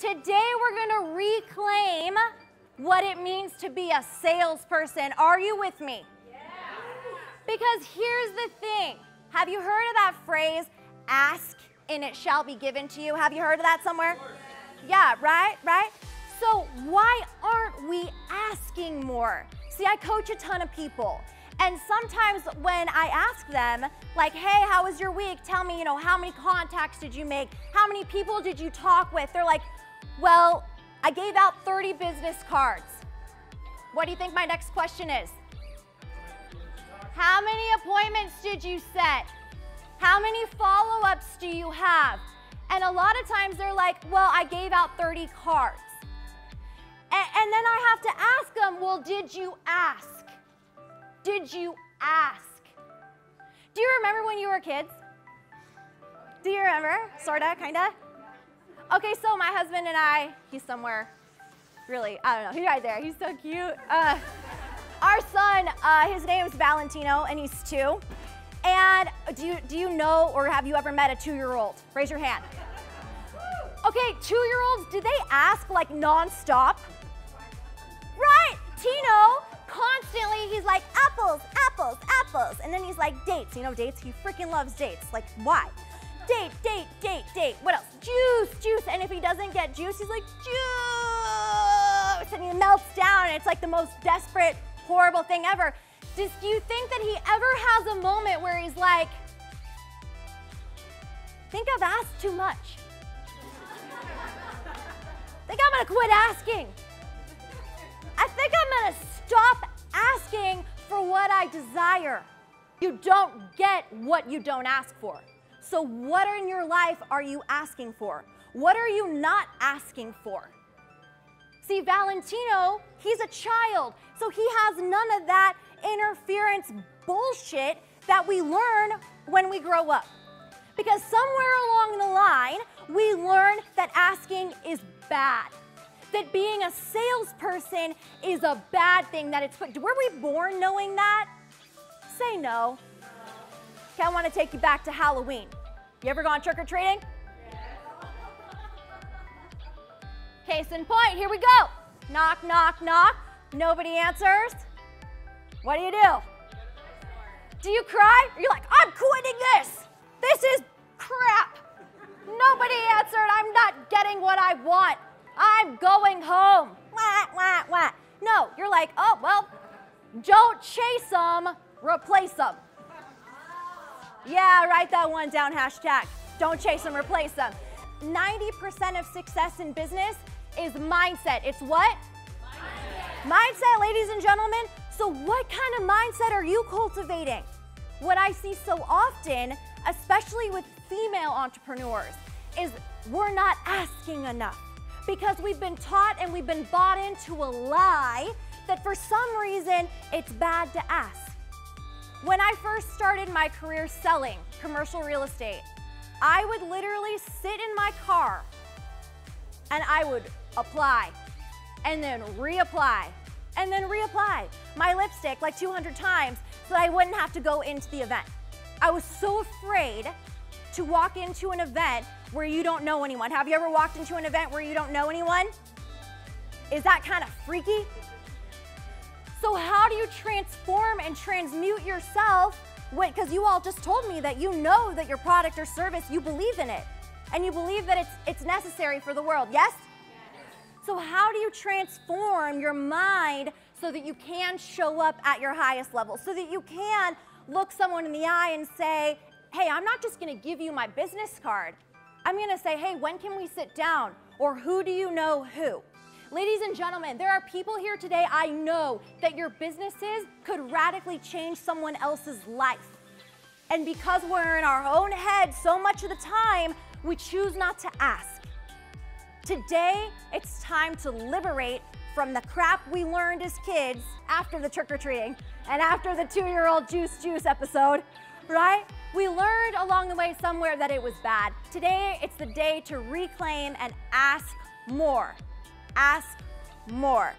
Today we're gonna reclaim what it means to be a salesperson. Are you with me? Yeah. Because here's the thing. Have you heard of that phrase, ask and it shall be given to you? Have you heard of that somewhere? Yeah, right? So why aren't we asking more? See, I coach a ton of people. And sometimes when I ask them, like, hey, how was your week? Tell me, how many contacts did you make? How many people did you talk with? They're like, well, I gave out 30 business cards. What do you think my next question is? How many appointments did you set? How many follow-ups do you have? And a lot of times they're like, well, I gave out 30 cards. And then I have to ask them, well, did you ask? Did you ask? Do you remember when you were kids? Do you remember? Sorta, kinda? Okay, so my husband and I, he's somewhere, really, I don't know, he's right there, he's so cute. Our son, his name is Valentino, and he's 2. And do you know or have you ever met a 2-year-old? Raise your hand. Okay, 2-year-olds, do they ask like nonstop? Right, Tino, constantly, he's like, apples, apples, apples. And then he's like, dates. You know dates? He freaking loves dates. Like, why? Date, date, date, date. What else? Juice, juice. And if he doesn't get juice, he's like, juice. And he melts down, and it's like the most desperate, horrible thing ever. Do you think that he ever has a moment where he's like, I think I've asked too much. I think I'm gonna quit asking. I think I'm gonna stop asking for what I desire. You don't get what you don't ask for. So what in your life are you asking for? What are you not asking for? See, Valentino, he's a child, so he has none of that interference bullshit that we learn when we grow up. Because somewhere along the line, we learn that asking is bad. That being a salesperson is a bad thing, that it's, were we born knowing that? Say no. Okay, I want to take you back to Halloween. You ever gone trick-or-treating? Case in point, here we go. Knock, knock, knock. Nobody answers. What do? Do you cry? You're like, I'm quitting this. This is crap. Nobody answered. I'm not getting what I want. I'm going home. Wah, wah, wah. No, you're like, oh, well, don't chase them, replace them. Yeah, write that one down, hashtag. Don't chase them, replace them. 90% of success in business is mindset. It's what? Mindset, ladies and gentlemen. So what kind of mindset are you cultivating? What I see so often, especially with female entrepreneurs, is we're not asking enough. Because we've been taught and we've been bought into a lie that for some reason it's bad to ask. When I first started my career selling commercial real estate, I would literally sit in my car and I would apply and then reapply and then reapply my lipstick like 200 times so that I wouldn't have to go into the event. I was so afraid to walk into an event where you don't know anyone. Have you ever walked into an event where you don't know anyone? Is that kind of freaky? So how do you transform and transmute yourself? Because you all just told me that you know that your product or service, you believe in it. And you believe that it's necessary for the world, yes? So how do you transform your mind so that you can show up at your highest level? So that you can look someone in the eye and say, hey, I'm not just gonna give you my business card. I'm gonna say, hey, when can we sit down? Or who do you know who? Ladies and gentlemen, there are people here today, I know that your businesses could radically change someone else's life. And because we're in our own head so much of the time, we choose not to ask. Today, it's time to liberate from the crap we learned as kids after the trick-or-treating and after the 2-year-old juice episode, right? We learned along the way somewhere that it was bad. Today, it's the day to reclaim and ask more. Ask more.